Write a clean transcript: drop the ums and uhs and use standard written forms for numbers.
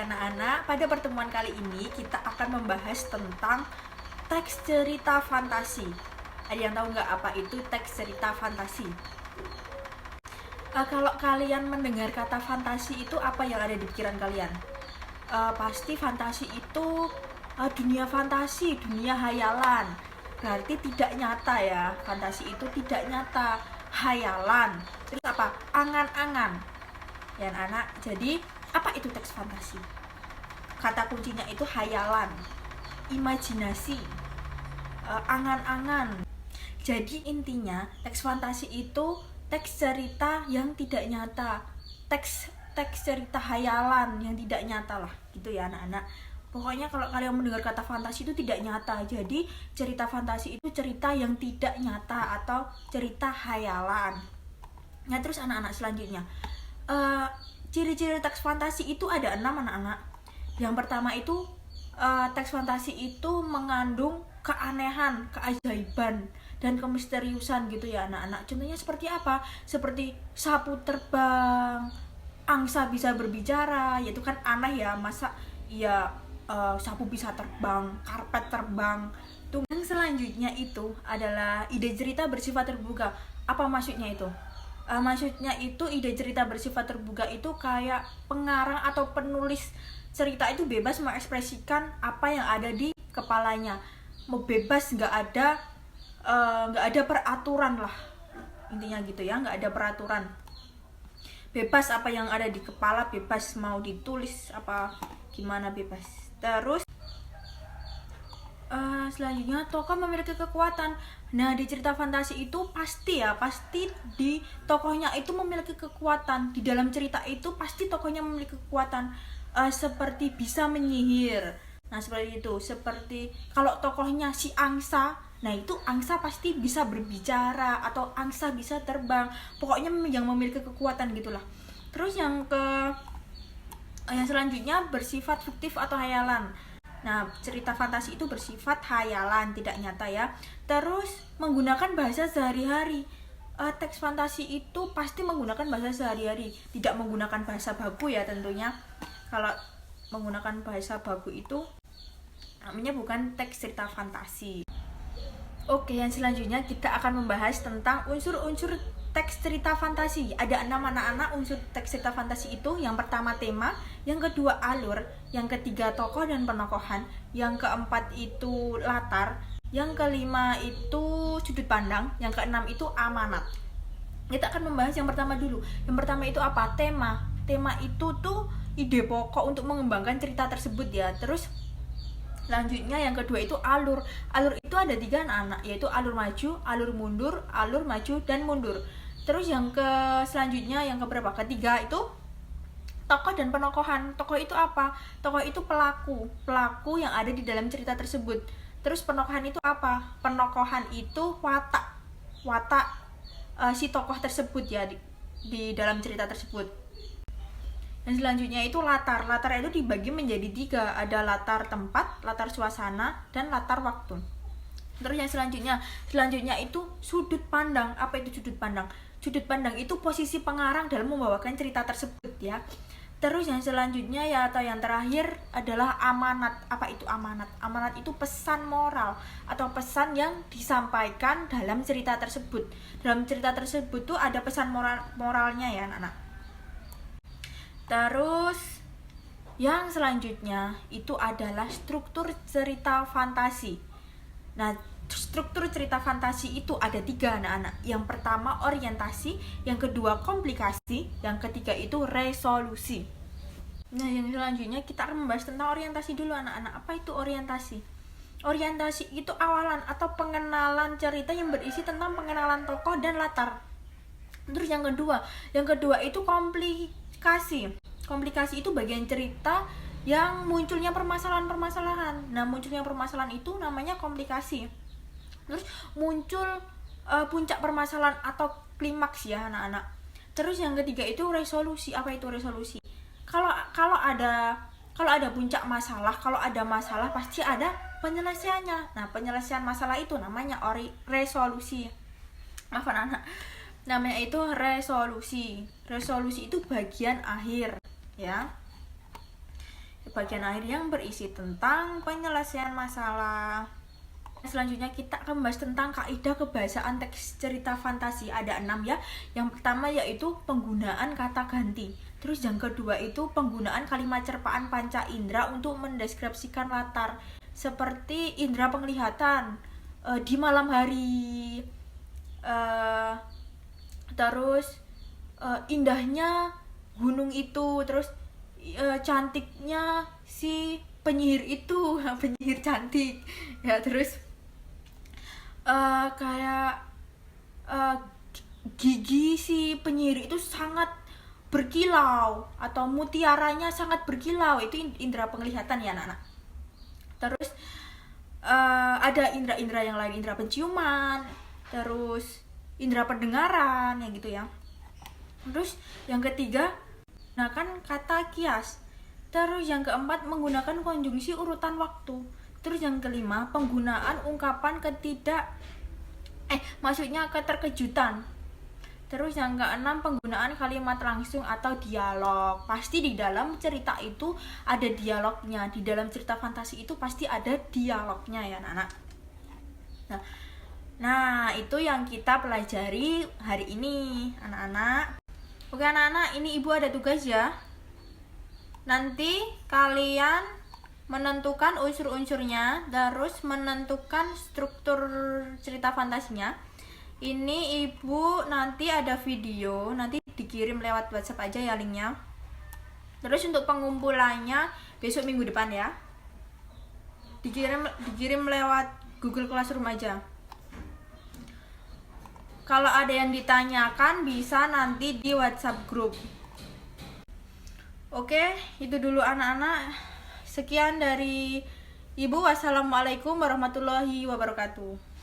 anak-anak, pada pertemuan kali ini kita akan membahas tentang teks cerita fantasi. Ada yang tahu nggak apa itu teks cerita fantasi? Kalau kalian mendengar kata fantasi itu apa yang ada di pikiran kalian? Pasti fantasi itu dunia fantasi, dunia hayalan. Berarti tidak nyata ya, fantasi itu tidak nyata, hayalan. Terus apa? Angan-angan. Ya anak, jadi apa itu teks fantasi? Kata kuncinya itu hayalan, imajinasi, angan-angan. Jadi intinya teks fantasi itu teks cerita yang tidak nyata, teks cerita hayalan yang tidak nyata lah, gitu ya anak-anak. Pokoknya kalau kalian mendengar kata fantasi itu tidak nyata, jadi cerita fantasi itu cerita yang tidak nyata atau cerita hayalan. Nah terus anak-anak selanjutnya, ciri-ciri teks fantasi itu ada 6 anak-anak. Yang pertama itu teks fantasi itu mengandung keanehan, keajaiban, dan kemisteriusan gitu ya anak-anak. Contohnya seperti apa? Seperti sapu terbang, angsa bisa berbicara, yaitu kan aneh ya, masa ya sapu bisa terbang, karpet terbang. Yang selanjutnya itu adalah ide cerita bersifat terbuka. Apa maksudnya itu? Maksudnya itu ide cerita bersifat terbuka itu kayak pengarang atau penulis cerita itu bebas mengekspresikan apa yang ada di kepalanya, mau bebas, nggak ada peraturan lah, intinya gitu ya, nggak ada peraturan, bebas apa yang ada di kepala, bebas mau ditulis apa gimana, bebas. Terus selanjutnya tokoh memiliki kekuatan. Nah di cerita fantasi itu pasti di tokohnya itu memiliki kekuatan. Di dalam cerita itu pasti tokohnya memiliki kekuatan, seperti bisa menyihir. Nah seperti itu, seperti kalau tokohnya si angsa, nah itu angsa pasti bisa berbicara atau angsa bisa terbang. Pokoknya yang memiliki kekuatan gitulah. Terus yang selanjutnya bersifat fiktif atau hayalan. Nah, cerita fantasi itu bersifat hayalan, tidak nyata ya. Terus menggunakan bahasa sehari-hari. Teks fantasi itu pasti menggunakan bahasa sehari-hari, tidak menggunakan bahasa baku ya tentunya. Kalau menggunakan bahasa baku itu namanya bukan teks cerita fantasi. Oke, yang selanjutnya kita akan membahas tentang unsur-unsur teks cerita fantasi. Ada 6 anak-anak unsur teks cerita fantasi itu. Yang pertama tema, yang kedua alur, yang ketiga tokoh dan penokohan, yang keempat itu latar, yang kelima itu sudut pandang, yang keenam itu amanat. Kita akan membahas yang pertama dulu. Yang pertama itu apa? Tema. Tema itu tuh ide pokok untuk mengembangkan cerita tersebut ya. Terus selanjutnya yang kedua itu alur. Alur itu ada 3 anak-anak, yaitu alur maju, alur mundur, alur maju dan mundur. Terus yang selanjutnya yang keberapa? Ketiga itu tokoh dan penokohan. Tokoh itu apa? Tokoh itu pelaku yang ada di dalam cerita tersebut. Terus penokohan itu apa? Penokohan itu watak si tokoh tersebut ya di dalam cerita tersebut. Dan selanjutnya itu latar. Latar itu dibagi menjadi 3. Ada latar tempat, latar suasana, dan latar waktu. Terus yang selanjutnya itu sudut pandang. Apa itu sudut pandang? Sudut pandang itu posisi pengarang dalam membawakan cerita tersebut ya. Terus yang selanjutnya ya atau yang terakhir adalah amanat. Apa itu amanat? Amanat itu pesan moral atau pesan yang disampaikan dalam cerita tersebut. Dalam cerita tersebut tuh ada pesan moralnya ya anak-anak. Terus yang selanjutnya itu adalah struktur cerita fantasi. Nah, struktur cerita fantasi itu ada 3 anak-anak. Yang pertama orientasi, yang kedua komplikasi, yang ketiga itu resolusi. Nah, yang selanjutnya kita akan membahas tentang orientasi dulu anak-anak. Apa itu orientasi? Orientasi itu awalan atau pengenalan cerita yang berisi tentang pengenalan tokoh dan latar. Terus yang kedua itu komplikasi. Komplikasi itu bagian cerita yang munculnya permasalahan-permasalahan. Nah, munculnya permasalahan itu namanya komplikasi. Terus muncul puncak permasalahan atau klimaks ya anak-anak. Terus yang ketiga itu resolusi. Apa itu resolusi? Kalau ada puncak masalah, kalau ada masalah pasti ada penyelesaiannya. Nah, penyelesaian masalah itu namanya resolusi. Maaf anak-anak. Namanya itu resolusi. Resolusi itu bagian akhir ya. bagian akhir yang berisi tentang penyelesaian masalah. Selanjutnya kita akan membahas tentang kaidah kebahasaan teks cerita fantasi. Ada 6 ya. Yang pertama yaitu penggunaan kata ganti. Terus yang kedua itu penggunaan kalimat cerpaan panca indera untuk mendeskripsikan latar, seperti indera penglihatan di malam hari, terus indahnya gunung itu, terus cantiknya si penyihir itu penyihir cantik ya, terus kayak gigi si penyihir itu sangat berkilau atau mutiaranya sangat berkilau, itu indera penglihatan ya anak-anak. Terus ada indera-indera yang lain, indera penciuman, terus indera pendengaran ya gitu ya. Terus yang ketiga menggunakan kata kias. Terus yang keempat menggunakan konjungsi urutan waktu. Terus yang kelima penggunaan ungkapan keterkejutan. Terus yang keenam penggunaan kalimat langsung atau dialog. Pasti di dalam cerita itu ada dialognya. Di dalam cerita fantasi itu pasti ada dialognya ya anak-anak. Nah itu yang kita pelajari hari ini anak-anak. Oke anak-anak, ini ibu ada tugas ya. Nanti kalian menentukan unsur-unsurnya, terus menentukan struktur cerita fantasinya. Ini ibu nanti ada video, nanti dikirim lewat WhatsApp aja ya linknya. Terus untuk pengumpulannya besok minggu depan ya. Dikirim lewat Google Classroom aja. Kalau ada yang ditanyakan bisa nanti di WhatsApp group. Oke, itu dulu anak-anak. Sekian dari Ibu. Wassalamualaikum warahmatullahi wabarakatuh.